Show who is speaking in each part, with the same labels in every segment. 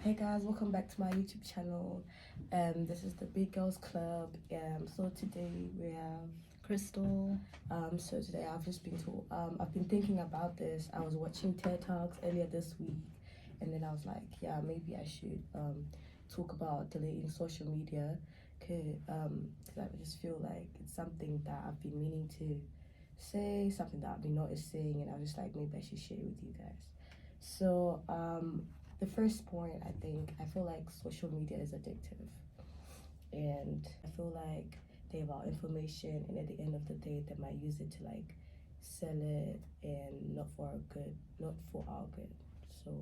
Speaker 1: Hey guys, welcome back to my YouTube channel. This is the Big Girls Club. So today we have
Speaker 2: Crystal.
Speaker 1: So today I've just been told. I've been thinking about this. I was watching TED Talks earlier this week, and then I was like, yeah, maybe I should talk about deleting social media, cause I just feel like it's something that I've been meaning to say, something that I've been noticing, and I was just like, maybe I should share it with you guys. So the first point, I feel like social media is addictive, and I feel like they have our information, and at the end of the day they might use it to like sell it, and not for our good, not for our good. So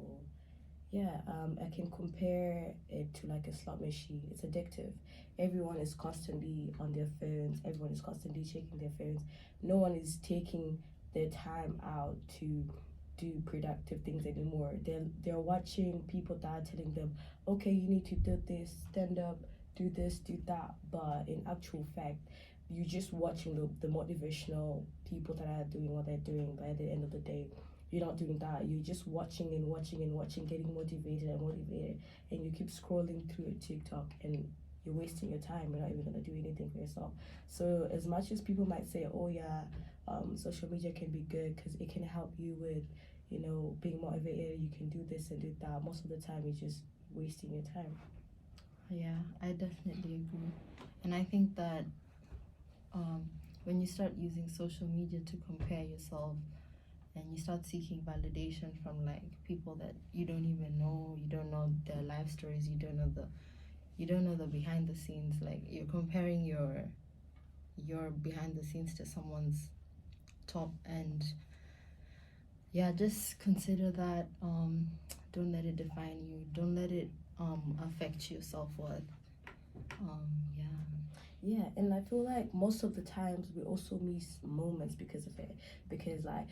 Speaker 1: yeah, I can compare it to like a slot machine. It's addictive. Everyone is constantly on their phones, everyone is constantly checking their phones. No one is taking their time out to do productive things anymore. They're watching people that are telling them, okay, you need to do this, stand up, do this, do that. But in actual fact, you're just watching the motivational people that are doing what they're doing. But at the end of the day, you're not doing that. You're just watching and watching and watching, getting motivated and motivated, and you keep scrolling through your TikTok, and you're wasting your time. You're not even gonna do anything for yourself. So as much as people might say, oh yeah, social media can be good because it can help you with, being motivated. You can do this and do that. Most of the time, you're just wasting your time.
Speaker 2: Yeah, I definitely agree. And I think that when you start using social media to compare yourself and you start seeking validation from like people that you don't even know, you don't know their life stories, you don't know the behind the scenes, like you're comparing your behind the scenes to someone's top, and yeah, just consider that don't let it define you, don't let it affect your self-worth. Yeah.
Speaker 1: Yeah, and I feel like most of the times we also miss moments because of it. Because like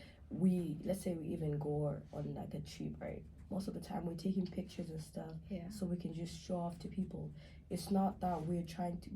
Speaker 1: let's say we even go on like a trip, right? Most of the time we're taking pictures and stuff,
Speaker 2: Yeah.
Speaker 1: so we can just show off to people. It's not that we're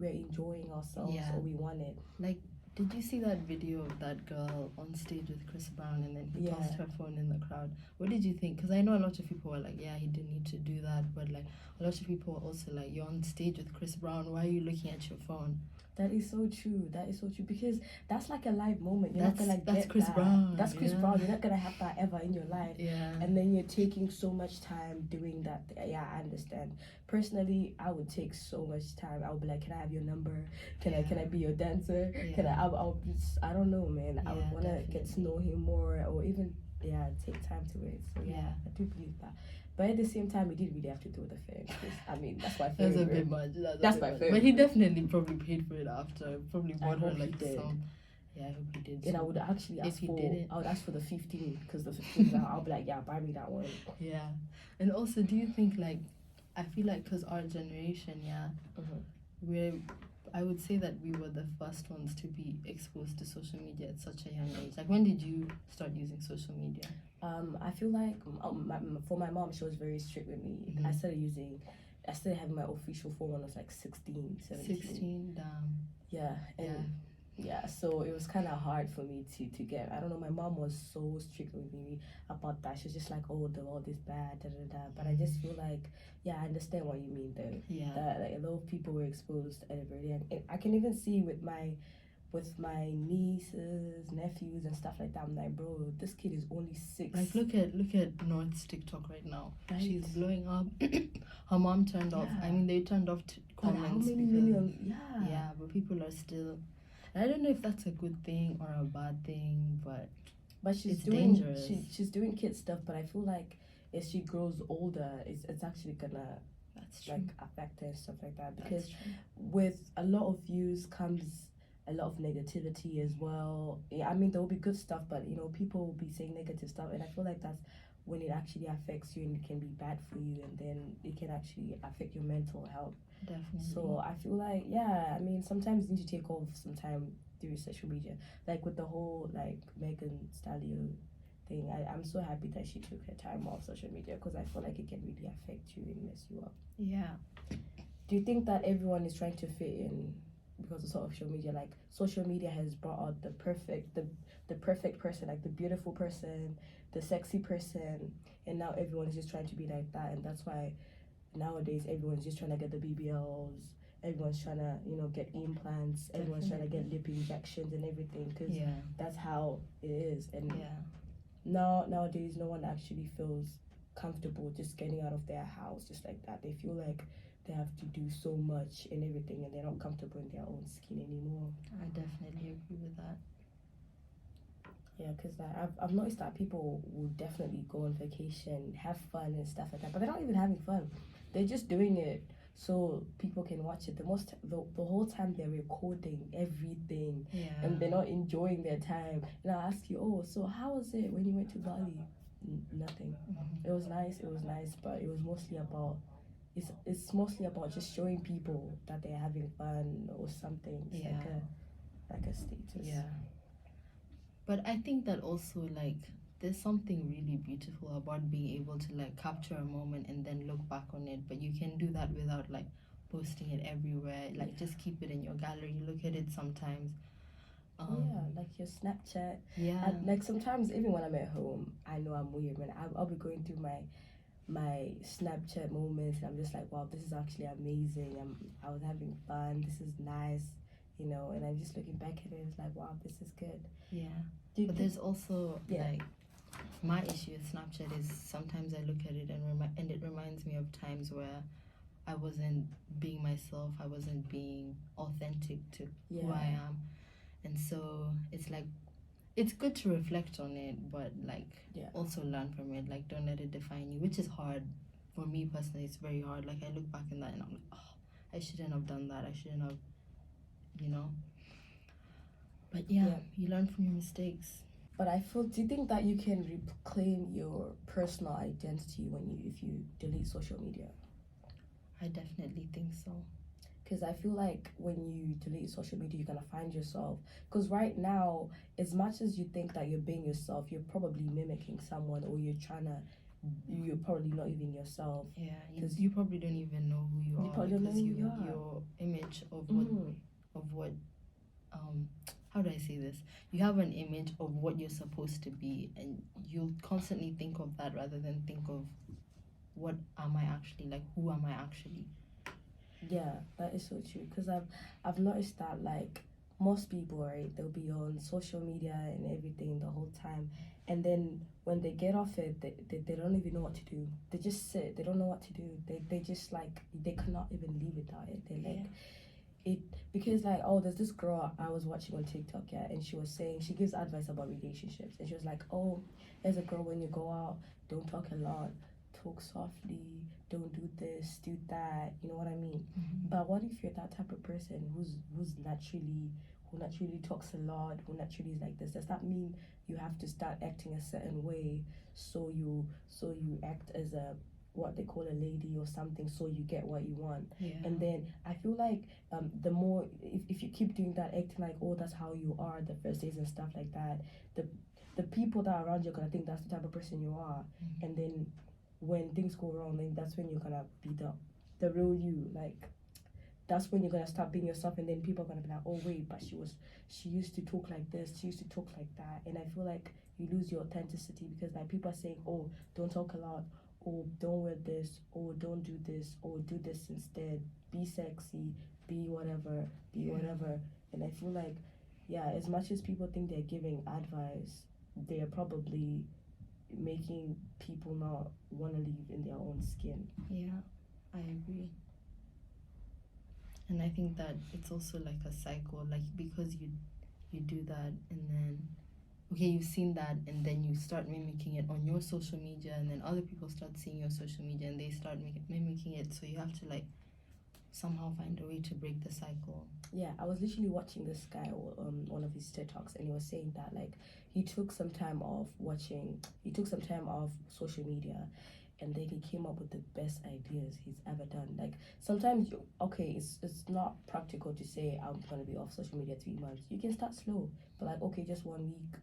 Speaker 1: enjoying ourselves,
Speaker 2: Yeah.
Speaker 1: or we want it.
Speaker 2: Like, did you see that video of that girl on stage with Chris Brown, and then he
Speaker 1: Yeah.
Speaker 2: tossed her phone in the crowd? What did you think? Because I know a lot of people were like, yeah, he didn't need to do that, but like a lot of people were also like, you're on stage with Chris Brown, why are you looking at your phone?
Speaker 1: That is so true. That is so true, because that's like a live moment. You're
Speaker 2: That's
Speaker 1: not gonna
Speaker 2: that's
Speaker 1: get
Speaker 2: Chris
Speaker 1: that.
Speaker 2: Brown.
Speaker 1: That's Chris
Speaker 2: yeah.
Speaker 1: Brown. You're not gonna have that ever in your life.
Speaker 2: Yeah.
Speaker 1: And then you're taking so much time doing that. Yeah, I understand. Personally, I would take so much time. I would be like, can I have your number? Can I be your dancer?
Speaker 2: Yeah.
Speaker 1: Can I don't know, man. I would want to get to know him more, or even take time to it. So yeah, I do believe that. But at the same time, he did really have to do the thing. I mean, that's my favorite.
Speaker 2: That's a bit much.
Speaker 1: That's my favorite.
Speaker 2: But he definitely probably paid for it after. Probably bought her
Speaker 1: hope he
Speaker 2: like
Speaker 1: did.
Speaker 2: some. Yeah, I hope he did.
Speaker 1: And I would actually ask I would ask for the 15, because the 15, I'll be like, yeah, buy me that one.
Speaker 2: Yeah. And also, do you think like, I feel like because our generation, I would say that we were the first ones to be exposed to social media at such a young age. Like, when did you start using social media?
Speaker 1: I feel like for my mom, she was very strict with me.
Speaker 2: Mhm.
Speaker 1: I started having my official phone when I was like 16, 17.
Speaker 2: 16, damn.
Speaker 1: Yeah, and yeah, so it was kind of hard for me to get. I don't know, my mom was so strict with me about that. She was just like, oh, the world is bad, da da da. But I just feel like, yeah, I understand what you mean though.
Speaker 2: Yeah.
Speaker 1: That like a lot of people were exposed at a very young. I can even see with my nieces, nephews, and stuff like that. I'm like, bro, this kid is only 6.
Speaker 2: Like, look at North's TikTok right now.
Speaker 1: Right.
Speaker 2: She's blowing up. Her mom turned off. I mean, they turned off comments.
Speaker 1: How many millions? Yeah.
Speaker 2: Yeah, but people are still. I don't know if that's a good thing or a bad thing, but
Speaker 1: she's
Speaker 2: dangerous.
Speaker 1: She's doing kid stuff, but I feel like as she grows older, it's actually gonna affect her and stuff like that. Because with a lot of views comes a lot of negativity as well. Yeah, I mean, there will be good stuff, but people will be saying negative stuff, and I feel like that's when it actually affects you, and it can be bad for you, and then it can actually affect your mental health.
Speaker 2: Definitely.
Speaker 1: So I feel like, I mean, sometimes you need to take off some time through social media, like with the whole like Megan Stallion thing. I'm so happy that she took her time off social media, because I feel like it can really affect you and mess you up.
Speaker 2: Yeah.
Speaker 1: Do you think that everyone is trying to fit in because of social media? Like, social media has brought out the perfect person, like the beautiful person, the sexy person, and now everyone is just trying to be like that, and that's why nowadays everyone's just trying to get the BBLs. Everyone's trying to, get implants. Everyone's trying to get lip injections and everything because
Speaker 2: Yeah.
Speaker 1: that's how it is. And
Speaker 2: Yeah.
Speaker 1: nowadays, no one actually feels comfortable just getting out of their house just like that. They feel like they have to do so much and everything, and they're not comfortable in their own skin anymore.
Speaker 2: I definitely agree with that.
Speaker 1: Yeah, because I've noticed that people will definitely go on vacation, have fun and stuff like that, but they're not even having fun. They're just doing it so people can watch it. The whole time they're recording everything,
Speaker 2: Yeah.
Speaker 1: and they're not enjoying their time. And I'll ask you, oh, so how was it when you went to Bali? Nothing.
Speaker 2: Mhm.
Speaker 1: It was nice, but it was mostly about it's mostly about just showing people that they're having fun or something. It's
Speaker 2: Yeah.
Speaker 1: like a status.
Speaker 2: Yeah. But I think that also, like, there's something really beautiful about being able to, like, capture a moment and then look back on it. But you can do that without, like, posting it everywhere. Like, just keep it in your gallery, look at it sometimes.
Speaker 1: Like your Snapchat.
Speaker 2: Yeah.
Speaker 1: And, like, sometimes even when I'm at home, I know I'm weird, man. I'll be going through my Snapchat moments, and I'm just like, wow, this is actually amazing. I was having fun. This is nice, and I'm just looking back at it. It's like, wow, this is good.
Speaker 2: Yeah.
Speaker 1: Do you
Speaker 2: But
Speaker 1: think-
Speaker 2: there's also,
Speaker 1: Yeah.
Speaker 2: like, my issue with Snapchat is sometimes I look at it and it reminds me of times where I wasn't being myself. I wasn't being authentic to who I am. And so it's like, it's good to reflect on it, but, like, also learn from it. Like, don't let it define you, which is hard. For me personally, it's very hard. Like, I look back in that and I'm like, oh, I shouldn't have done that. I shouldn't have, But yeah, you learn from your mistakes.
Speaker 1: But do you think that you can reclaim your personal identity if you delete social media?
Speaker 2: I definitely think so.
Speaker 1: Because I feel like when you delete social media, you're gonna find yourself. Because right now, as much as you think that you're being yourself, you're probably mimicking someone, or you're probably not even yourself.
Speaker 2: Yeah, you probably don't even know who you are, because your image of what how do I say this? You have an image of what you're supposed to be, and you'll constantly think of that rather than think of what am I actually, like, who am I actually?
Speaker 1: Yeah, that is so true. Because I've noticed that, like, most people, right, they'll be on social media and everything the whole time, and then when they get off it, they don't even know what to do. They just sit. They don't know what to do. They just, like, they cannot even live without it. They like it, because, like, oh, there's this girl I was watching on TikTok, and she was saying, she gives advice about relationships, and she was like, oh, as a girl, when you go out, don't talk a lot, talk softly, don't do this, do that, you know what I mean?
Speaker 2: Mm-hmm.
Speaker 1: But what if you're that type of person who naturally talks a lot, who naturally is like this? Does that mean you have to start acting a certain way, so you act as a, what they call a lady or something, so you get what you want? And then I feel like the more, if you keep doing that, acting like, oh, that's how you are the first days and stuff like that, the people that are around you are gonna think that's the type of person you are.
Speaker 2: Mm-hmm.
Speaker 1: And then when things go wrong, then that's when you're gonna be the real you. Like, that's when you're gonna start being yourself, and then people are gonna be like, oh wait, but she used to talk like this, she used to talk like that. And I feel like you lose your authenticity, because, like, people are saying, oh, don't talk a lot, or don't wear this, or don't do this, or do this instead, be sexy, be whatever. And I feel like, as much as people think they're giving advice, they're probably making people not want to live in their own skin.
Speaker 2: Yeah, I agree. And I think that it's also like a cycle, like, because you do that, and then you've seen that, and then you start mimicking it on your social media, and then other people start seeing your social media and they start mimicking it. So you have to, like, somehow find a way to break the cycle.
Speaker 1: Yeah, I was literally watching this guy on one of his TED Talks, and he was saying that, like, he took some time off social media, and then he came up with the best ideas he's ever done. Like, sometimes it's not practical to say, I'm gonna be off social media 3 months. You can start slow, but, like, okay, just 1 week,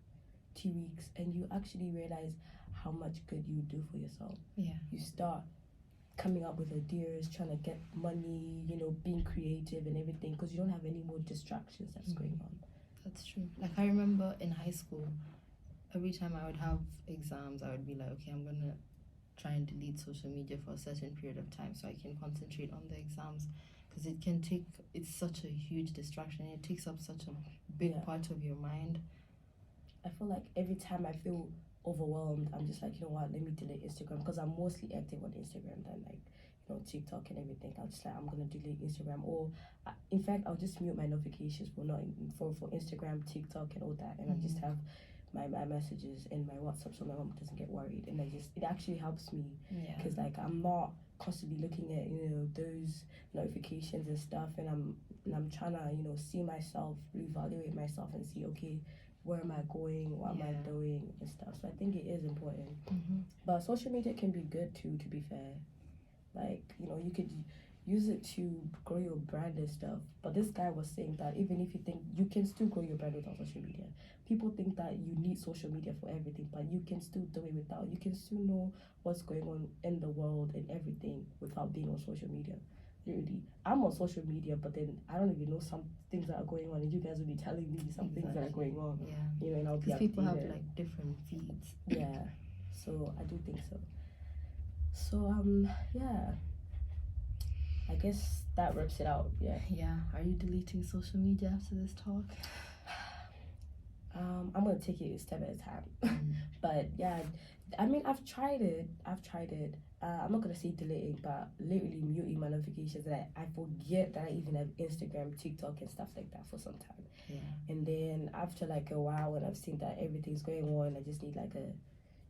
Speaker 1: 2 weeks, and you actually realize how much good you do for yourself. You start coming up with ideas, trying to get money, being creative and everything, because you don't have any more distractions that's going on.
Speaker 2: That's true. Like, I remember in high school, every time I would have exams, I would be like, okay, I'm gonna try and delete social media for a certain period of time so I can concentrate on the exams, because it's such a huge distraction. It takes up such a big
Speaker 1: Yeah.
Speaker 2: part of your mind.
Speaker 1: I feel like every time I feel overwhelmed, I'm just like, you know what, let me delete Instagram, because I'm mostly active on Instagram than like, you know, TikTok and everything. I'll just like, I'm gonna delete Instagram, or in fact, I'll just mute my notifications for not for Instagram, TikTok, and all that, and I just have my messages and my WhatsApp so my mom doesn't get worried, and it actually helps me,
Speaker 2: Yeah.
Speaker 1: because like I'm not constantly looking at, you know, those notifications and stuff, and I'm trying to, you know, see myself, reevaluate myself, and see, okay, where am I going, what am I
Speaker 2: Yeah.
Speaker 1: doing, and stuff. So I think it is important.
Speaker 2: Mm-hmm.
Speaker 1: But social media can be good too, to be fair. Like, you know, you could use it to grow your brand and stuff. But this guy was saying that even if you think you can still grow your brand without social media, people think that you need social media for everything, but you can still do it without. You can still know what's going on in the world and everything without being on social media. Literally, I'm on social media, but then I don't even know some things that are going on, and you guys will be telling me some things that are going on.
Speaker 2: Yeah.
Speaker 1: You know, and I'll be
Speaker 2: Because people have
Speaker 1: updated.
Speaker 2: like different feeds.
Speaker 1: Yeah, so I do think so. So yeah, I guess that wraps it out. Yeah.
Speaker 2: Yeah. Are you deleting social media after this talk?
Speaker 1: I'm gonna take it step at a time. But yeah, I mean, I've tried it. I'm not gonna say deleting, but literally muting my notifications. That I forget that I even have Instagram, TikTok, and stuff like that for some time.
Speaker 2: Yeah.
Speaker 1: And then after like a while, when I've seen that everything's going on, I just need like a,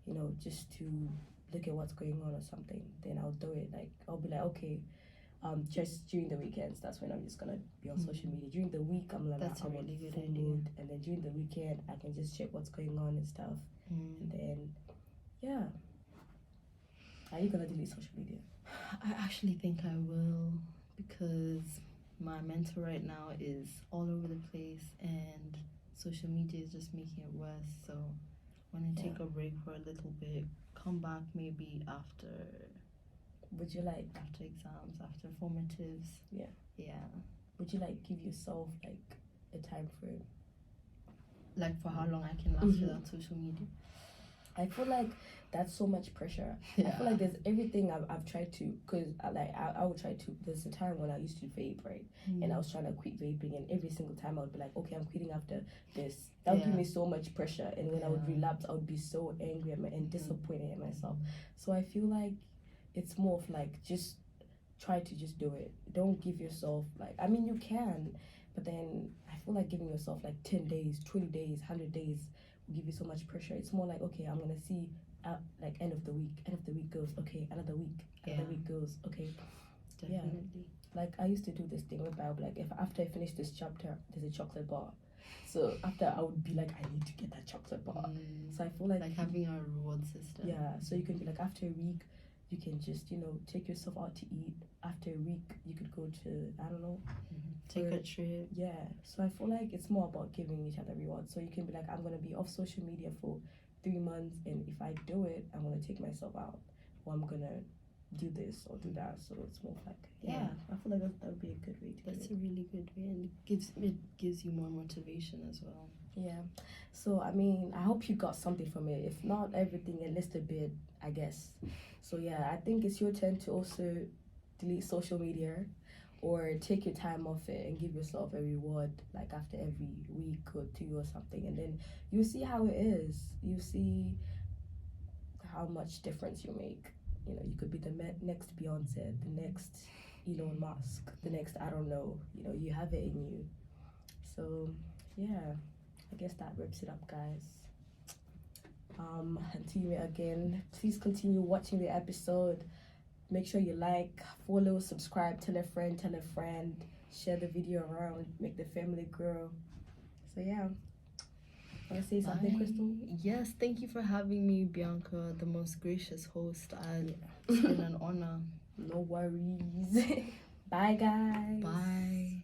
Speaker 1: you know, just to look at what's going on or something. Then I'll do it. Like I'll be like, okay, just during the weekends, that's when I'm just gonna be on social media. During the week, I'm like,
Speaker 2: That's a
Speaker 1: I'm
Speaker 2: really
Speaker 1: on
Speaker 2: good
Speaker 1: full
Speaker 2: idea.
Speaker 1: mood, and then during the weekend, I can just check what's going on and stuff. And then, yeah. Are you gonna delete social media?
Speaker 2: I actually think I will, because my mental right now is all over the place and social media is just making it worse. So when I take a break for a little bit, come back maybe after
Speaker 1: Would you like
Speaker 2: exams, after formatives. Yeah.
Speaker 1: Would you like give yourself like a time frame?
Speaker 2: Like for how long I can last without social media?
Speaker 1: I feel like that's so much pressure.
Speaker 2: Yeah.
Speaker 1: I feel like there's everything I've tried to, because I would try to, there's a time when I used to vape, right? And I was trying to quit vaping, and every single time I would be like, okay, I'm quitting after this. That would give me so much pressure, and when I would relapse, I would be so angry and disappointed in myself. So I feel like it's more of like, just try to just do it. Don't give yourself like, I mean, you can, but then I feel like giving yourself like 10 days, 20 days, 100 days will give you so much pressure. It's more like, okay, I'm gonna see like end of the week goes, okay, another week goes, okay.
Speaker 2: Definitely.
Speaker 1: Like I used to do this thing whereby I would be like, if after I finish this chapter, there's a chocolate bar. So after, I would be like, I need to get that chocolate bar. So I feel like
Speaker 2: having a reward system.
Speaker 1: Yeah, so you can be like, after a week, you can just, you know, take yourself out to eat. After a week, you could go to, I don't know,
Speaker 2: take a trip.
Speaker 1: Yeah, so I feel like it's more about giving each other rewards. So you can be like, I'm gonna be off social media for 3 months, and if I do it, I'm gonna take myself out, or I'm gonna do this or do that. So it's more like, I feel like that would be a good way to do it.
Speaker 2: That's a really good way, and it gives you more motivation as well.
Speaker 1: Yeah, so I mean, I hope you got something from it. If not everything, at least a bit, I guess. So yeah, I think it's your turn to also delete social media, or take your time off it and give yourself a reward, like after every week or 2 or something, and then you see how it is. You see how much difference you make. You know, you could be the next Beyonce, the next Elon Musk, the next, I don't know. You know, you have it in you. So yeah, I guess that wraps it up, guys. Until you meet again, please continue watching the episode. Make sure you like, follow, subscribe, tell a friend, share the video around, make the family grow. So yeah, want to say something, Crystal?
Speaker 2: Yes, thank you for having me, Bianca, the most gracious host. It's been an honor.
Speaker 1: No worries. Bye, guys.
Speaker 2: Bye.